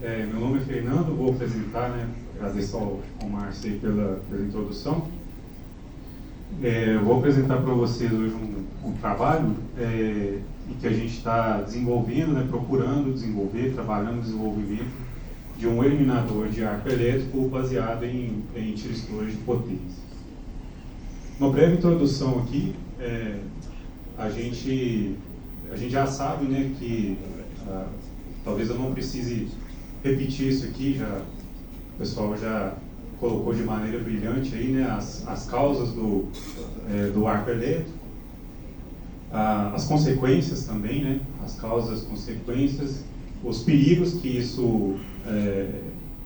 Meu nome é Fernando, vou apresentar, agradeço ao Márcio aí pela introdução. Eu vou apresentar para vocês hoje um trabalho em que a gente está desenvolvendo, procurando desenvolver, trabalhando no desenvolvimento de um eliminador de arco elétrico baseado em tiristores de potência. Uma breve introdução aqui, a gente já sabe que talvez eu não precise repetir isso aqui, o pessoal já colocou de maneira brilhante aí, as causas do arco elétrico, as consequências também, as causas, as consequências, os perigos que isso,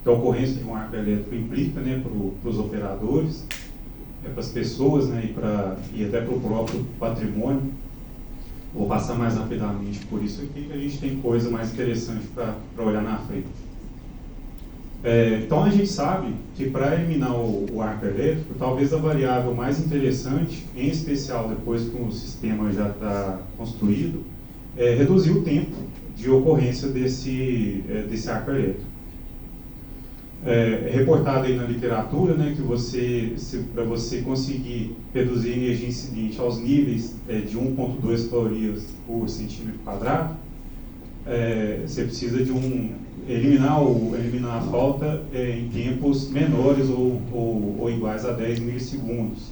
que a ocorrência de um arco elétrico implica para os operadores, para as pessoas e até para o próprio patrimônio. Vou passar mais rapidamente por isso aqui, que a gente tem coisa mais interessante para olhar na frente. Então a gente sabe que para eliminar o arco elétrico, talvez a variável mais interessante, em especial depois que o sistema já está construído, é reduzir o tempo de ocorrência desse arco elétrico. É reportado aí na literatura que para você conseguir reduzir a energia incidente aos níveis de 1,2 calorias por centímetro quadrado, você precisa de eliminar a falta em tempos menores ou iguais a 10 milissegundos.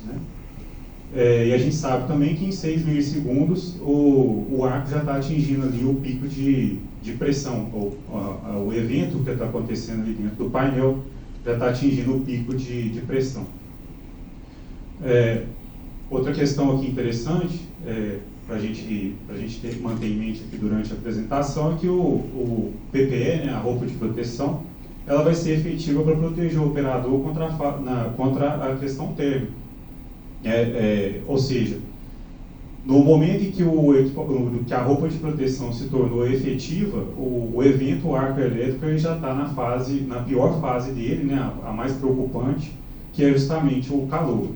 E a gente sabe também que em 6 milissegundos o arco já está atingindo ali o pico de pressão, o evento que está acontecendo ali dentro do painel já está atingindo o pico de pressão. Outra questão aqui interessante, para a gente manter em mente aqui durante a apresentação, é que o PPE, a roupa de proteção, ela vai ser efetiva para proteger o operador contra a questão térmica. Ou seja, no momento em que a roupa de proteção se tornou efetiva, o evento arco elétrico ele já está na pior fase dele, a mais preocupante, que é justamente o calor.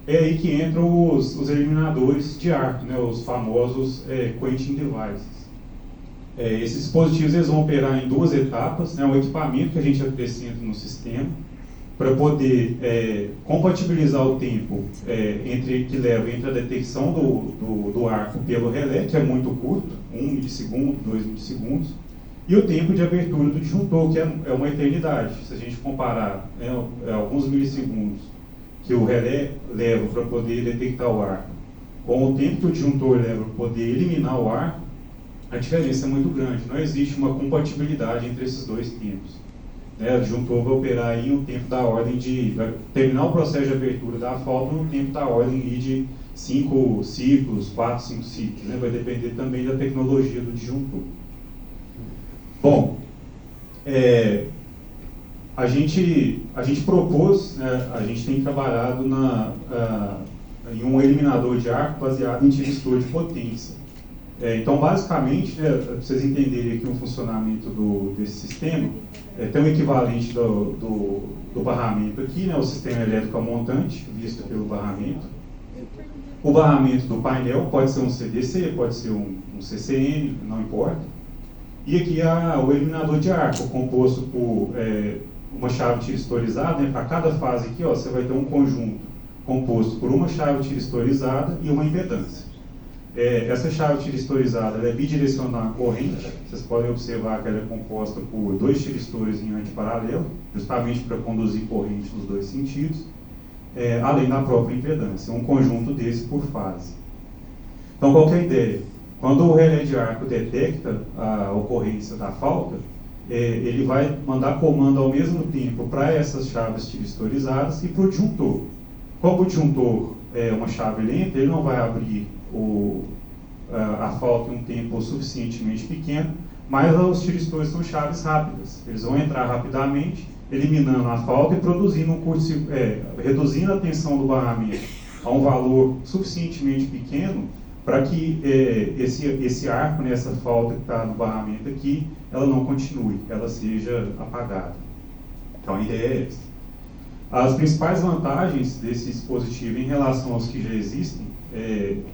É aí que entram os eliminadores de arco, os famosos quenching devices. Esses dispositivos eles vão operar em duas etapas, um equipamento que a gente acrescenta no sistema, para poder compatibilizar o tempo que leva entre a detecção do arco pelo relé, que é muito curto, 1 milissegundo, 2 milissegundos, e o tempo de abertura do disjuntor, que é uma eternidade. Se a gente comparar alguns milissegundos que o relé leva para poder detectar o arco com o tempo que o disjuntor leva para poder eliminar o arco, a diferença é muito grande. Não existe uma compatibilidade entre esses dois tempos. O disjuntor vai operar em um tempo da ordem vai terminar o processo de abertura da falta no tempo da ordem de 5 ciclos, 4, 5 ciclos. Vai depender também da tecnologia do disjuntor. Bom, a gente propôs, a gente tem trabalhado em um eliminador de arco baseado em tiristor de potência. Então, basicamente, para vocês entenderem aqui o funcionamento desse sistema, tem um equivalente do barramento aqui, o sistema elétrico montante, visto pelo barramento. O barramento do painel pode ser um CDC, pode ser um CCN, não importa. E aqui o eliminador de arco, composto por uma chave tiristorizada. Para cada fase aqui, você vai ter um conjunto composto por uma chave tiristorizada e uma impedância. Essa chave tiristorizada é bidirecional corrente. Vocês podem observar que ela é composta por 2 tiristores em antiparalelo, justamente para conduzir corrente nos dois sentidos, além da própria impedância, um conjunto desse por fase. Então, qual que é a ideia? Quando o relé de arco detecta a ocorrência da falta, ele vai mandar comando ao mesmo tempo para essas chaves tiristorizadas e para o disjuntor. Como o disjuntor é uma chave lenta, ele não vai abrir a falta em um tempo suficientemente pequeno, mas os tiristores são chaves rápidas. Eles vão entrar rapidamente, eliminando a falta e produzindo reduzindo a tensão do barramento a um valor suficientemente pequeno para que esse arco, essa falta que está no barramento aqui, ela não continue, ela seja apagada. Então a ideia é essa. As principais vantagens desse dispositivo em relação aos que já existem,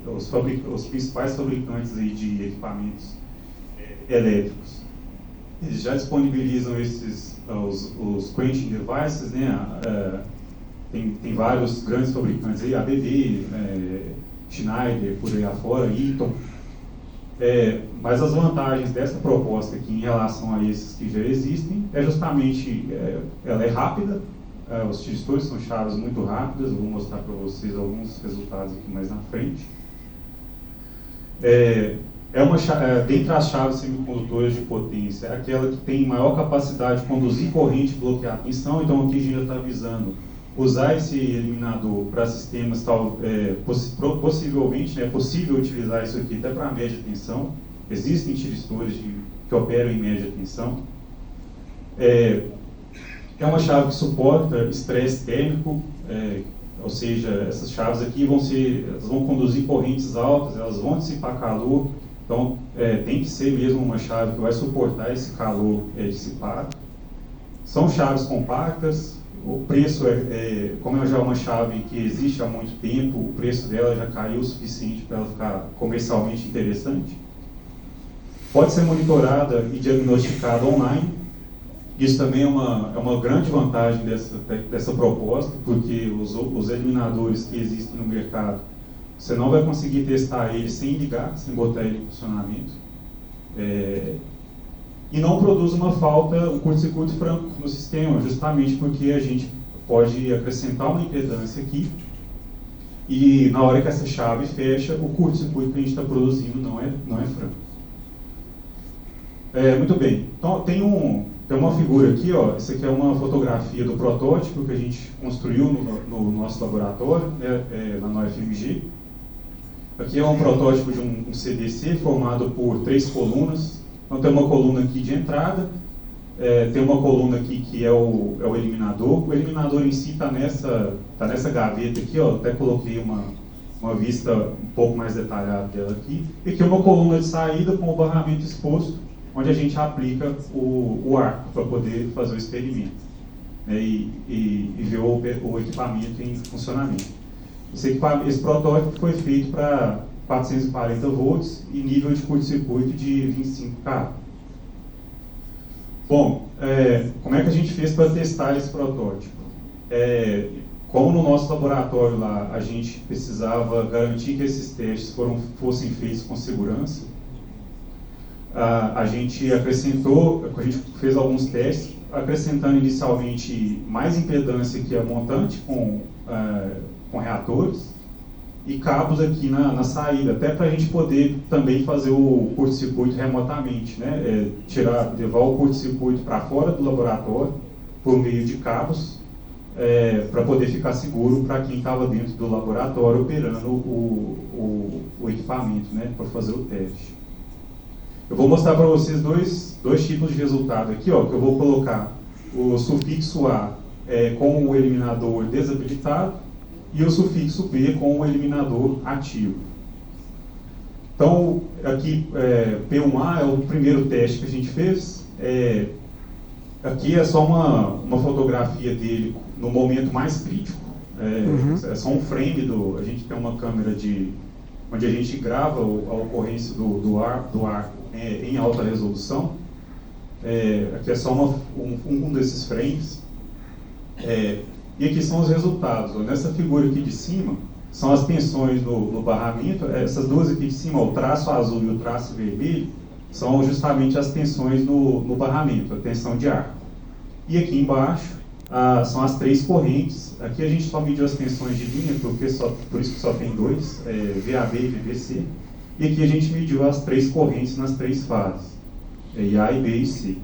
os principais fabricantes aí de equipamentos elétricos, eles já disponibilizam os quenching devices, né? Tem vários grandes fabricantes aí, ABB, Schneider, por aí afora, Eaton. Mas as vantagens dessa proposta aqui em relação a esses que já existem é justamente, ela é rápida, os tistores são chaves muito rápidas, eu vou mostrar para vocês alguns resultados aqui mais na frente. Dentre as chaves semicondutoras de potência, é aquela que tem maior capacidade de conduzir corrente e bloquear a tensão. Então aqui a gente já está visando usar esse eliminador para sistemas possivelmente, é possível utilizar isso aqui até para média tensão. Existem tiristores que operam em média tensão. É uma chave que suporta estresse térmico, ou seja, essas chaves aqui elas vão conduzir correntes altas, elas vão dissipar calor. Então, tem que ser mesmo uma chave que vai suportar esse calor dissipado. São chaves compactas, o preço, como já é uma chave que existe há muito tempo, o preço dela já caiu o suficiente para ela ficar comercialmente interessante. Pode ser monitorada e diagnosticada online. Isso também é uma grande vantagem dessa proposta, porque os eliminadores que existem no mercado, você não vai conseguir testar ele sem ligar, sem botar ele em funcionamento. E não produz um curto-circuito franco no sistema, justamente porque a gente pode acrescentar uma impedância aqui e na hora que essa chave fecha, o curto-circuito que a gente está produzindo não é franco. Muito bem, então tem uma figura aqui, ó. Essa aqui é uma fotografia do protótipo que a gente construiu no nosso laboratório, na UFMG. Aqui é um protótipo de um CDC formado por 3 colunas. Então tem uma coluna aqui de entrada, tem uma coluna aqui que é o eliminador. O eliminador em si está nessa gaveta aqui, ó. Até coloquei uma vista um pouco mais detalhada dela aqui. E aqui é uma coluna de saída com o barramento exposto, onde a gente aplica o arco para poder fazer o experimento, né, e ver o equipamento em funcionamento. Esse protótipo foi feito para 440 volts e nível de curto-circuito de 25 kV. Bom, como é que a gente fez para testar esse protótipo? Como no nosso laboratório lá a gente precisava garantir que esses testes fossem feitos com segurança, a gente fez alguns testes, acrescentando inicialmente mais impedância que a montante com reatores e cabos aqui na saída, até para a gente poder também fazer o curto-circuito remotamente, né? Levar o curto-circuito para fora do laboratório por meio de cabos, para poder ficar seguro para quem estava dentro do laboratório operando o equipamento, né? Para fazer o teste. Eu vou mostrar para vocês dois tipos de resultado aqui, ó, que eu vou colocar o sufixo A com o eliminador desabilitado e o sufixo B com o eliminador ativo. Então, aqui, P1A é o primeiro teste que a gente fez. Aqui é só uma fotografia dele no momento mais crítico. É só um frame a gente tem uma câmera onde a gente grava a ocorrência do arco em alta resolução. Aqui é só um desses frames. E aqui são os resultados. Nessa figura aqui de cima, são as tensões no barramento. Essas duas aqui de cima, o traço azul e o traço vermelho, são justamente as tensões no barramento, a tensão de arco. E aqui embaixo, são as 3 correntes. Aqui a gente só mediu as tensões de linha, por isso que só tem 2, VAB e VBC. E aqui a gente mediu as 3 correntes nas 3 fases, A, B e C.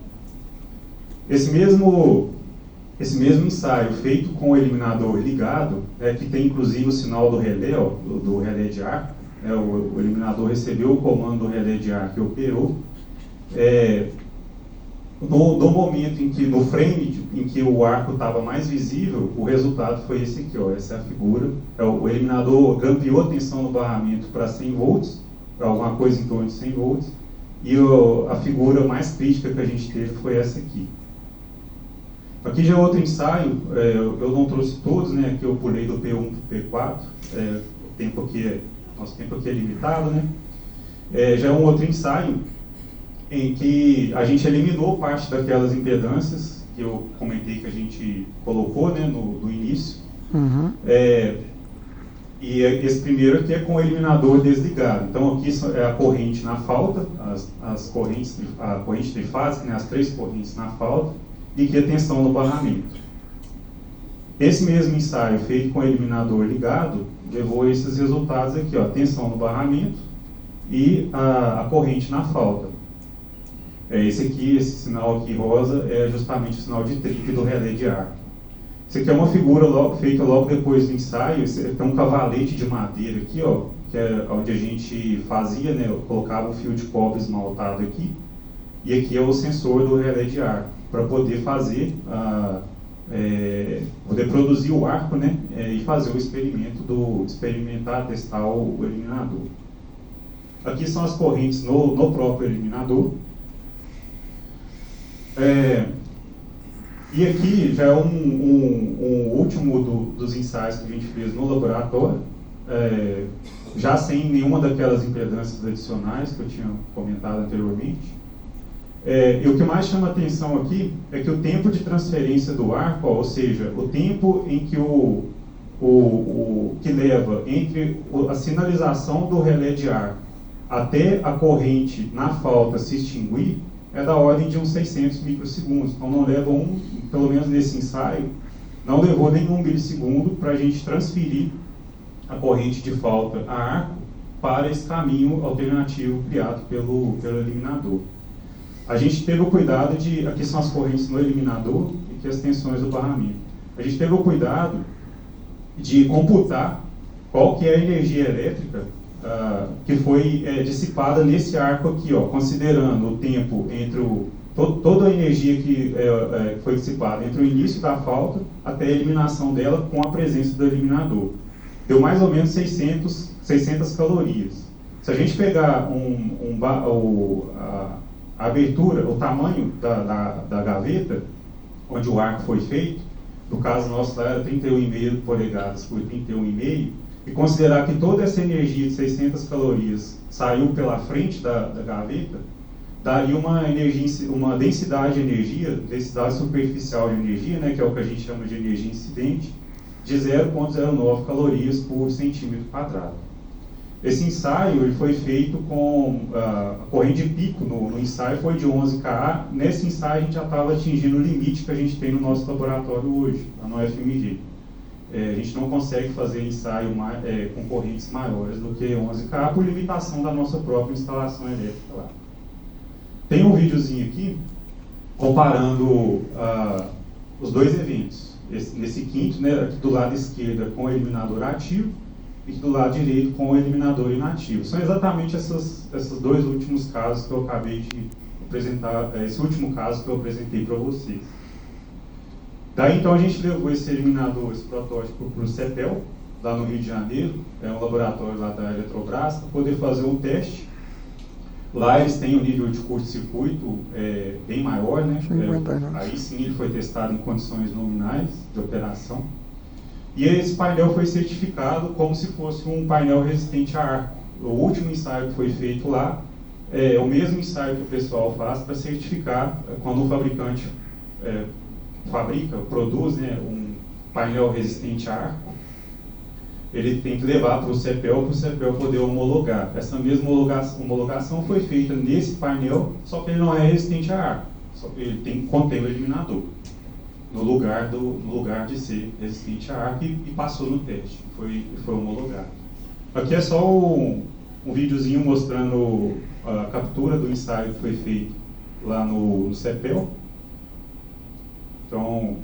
Esse mesmo ensaio feito com o eliminador ligado, que tem inclusive o sinal do relé, do relé de arco, o eliminador recebeu o comando do relé de arco e operou. No momento no frame em que o arco estava mais visível, o resultado foi esse aqui, ó, essa é a figura. O eliminador grampeou a tensão no barramento para 100 volts, para alguma coisa em torno de 100 volts, e a figura mais crítica que a gente teve foi essa aqui. Aqui já é outro ensaio, eu não trouxe todos, né? Aqui eu pulei do P1 para o P4, nosso tempo aqui é limitado, né? Já é um outro ensaio em que a gente eliminou parte daquelas impedâncias que eu comentei que a gente colocou, né, no início. Uhum. E esse primeiro aqui é com o eliminador desligado. Então aqui é a corrente na falta, as correntes, a corrente trifásica, né, as 3 correntes na falta, e aqui a tensão no barramento. Esse mesmo ensaio feito com o eliminador ligado levou a esses resultados aqui, ó, tensão no barramento e a corrente na falta. Esse sinal aqui rosa é justamente o sinal de tripe do relé de ar. Isso aqui é uma figura feita logo depois do ensaio. Tem um cavalete de madeira aqui, ó, que é onde a gente fazia, né, colocava um fio de cobre esmaltado aqui, e aqui é o sensor do relé de ar, para poder fazer, poder produzir o arco, né, e fazer o experimento experimentar, testar o eliminador. Aqui são as correntes no próprio eliminador. E aqui já é um último dos ensaios que a gente fez no laboratório, já sem nenhuma daquelas impedâncias adicionais que eu tinha comentado anteriormente. E o que mais chama atenção aqui é que o tempo de transferência do arco, ou seja, o tempo em que que leva entre a sinalização do relé de ar até a corrente na falta se extinguir, é da ordem de uns 600 microsegundos. Então não leva pelo menos nesse ensaio, não levou nenhum milissegundo para a gente transferir a corrente de falta a arco para esse caminho alternativo criado pelo eliminador. A gente teve o cuidado aqui são as correntes no eliminador e aqui as tensões do barramento. A gente teve o cuidado de computar qual que é a energia elétrica que foi dissipada nesse arco aqui, ó, considerando o tempo entre toda a energia que foi dissipada entre o início da falta até a eliminação dela com a presença do eliminador. Deu mais ou menos 600 calorias. Se a gente pegar a abertura, o tamanho da gaveta, onde o arco foi feito, no caso nosso lá era 31,5 polegadas por 31,5, e considerar que toda essa energia de 600 calorias saiu pela frente da gaveta, daria uma densidade de energia, densidade superficial de energia, né, que é o que a gente chama de energia incidente, de 0,09 calorias por centímetro quadrado. Esse ensaio ele foi feito com a corrente de pico no ensaio foi de 11 kA. Nesse ensaio a gente já estava atingindo o limite que a gente tem no nosso laboratório hoje, lá no FMG. A gente não consegue fazer ensaio com correntes maiores do que 11 kA por limitação da nossa própria instalação elétrica lá. Tem um videozinho aqui comparando os dois eventos. Nesse quinto, né, aqui do lado esquerdo com o eliminador ativo e do lado direito com o eliminador inativo. São exatamente esses dois últimos casos que eu acabei de apresentar, esse último caso que eu apresentei para vocês. Daí então a gente levou esse eliminador, esse protótipo para o CEPEL, lá no Rio de Janeiro, é um laboratório lá da Eletrobras, para poder fazer um teste. Lá eles têm um nível de curto-circuito bem maior, né? Aí sim ele foi testado em condições nominais de operação. E esse painel foi certificado como se fosse um painel resistente a arco. O último ensaio que foi feito lá é o mesmo ensaio que o pessoal faz para certificar quando o fabricante produz, né, um painel resistente a arco. Ele tem que levar para o CEPEL poder homologar. Essa mesma homologação foi feita nesse painel, só que ele não é resistente a arco, só que ele tem que conter o eliminador no lugar de ser resistente a arco e passou no teste, foi homologado. Aqui é só um videozinho mostrando a captura do ensaio que foi feito lá no CEPEL. Então,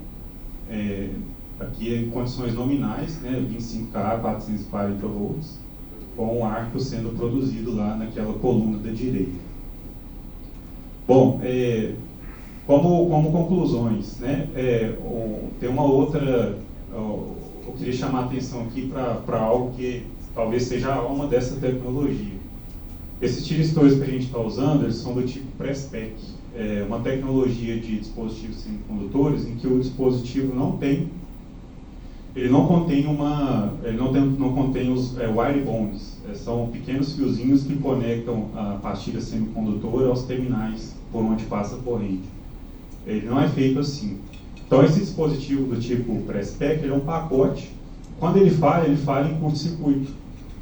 aqui em condições nominais, né, 25 kA, 440 volts, com o arco sendo produzido lá naquela coluna da direita. Bom, como conclusões, né, tem uma outra, eu queria chamar a atenção aqui para algo que talvez seja a alma dessa tecnologia. Esses tiristores que a gente está usando, eles são do tipo pré-spec. É uma tecnologia de dispositivos semicondutores em que o dispositivo não tem ele não contém não contém os wire bonds, são pequenos fiozinhos que conectam a pastilha semicondutora aos terminais por onde passa a corrente. Ele não é feito assim. Então esse dispositivo do tipo pré-spec, ele é um pacote. Quando ele falha em curto-circuito.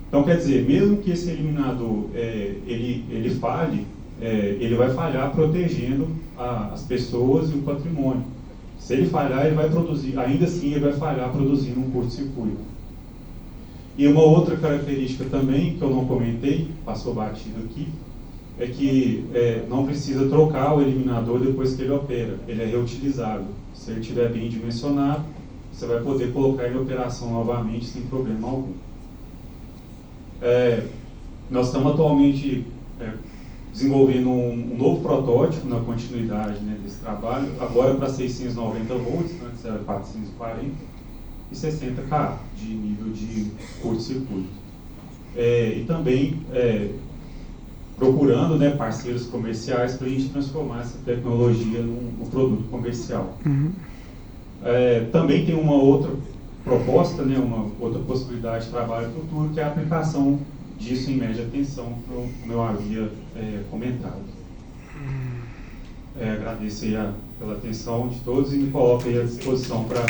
Então quer dizer, mesmo que esse eliminador ele falhe, ele vai falhar protegendo as pessoas e o patrimônio. Se ele falhar, ele vai produzir, ainda assim ele vai falhar produzindo um curto-circuito. E uma outra característica também, que eu não comentei, passou batido aqui, é que não precisa trocar o eliminador depois que ele opera, ele é reutilizável. Se ele estiver bem dimensionado, você vai poder colocar ele em operação novamente sem problema algum. Nós estamos atualmente desenvolvendo um novo protótipo na continuidade, né, desse trabalho, agora para 690 volts, antes era 440, e 60 kA de nível de curto-circuito. E também procurando, né, parceiros comerciais para a gente transformar essa tecnologia num produto comercial. Também tem uma outra proposta, né, uma outra possibilidade de trabalho futuro, que é a aplicação disso em média tensão, como eu havia comentado. Agradeço aí pela atenção de todos e me coloco aí à disposição para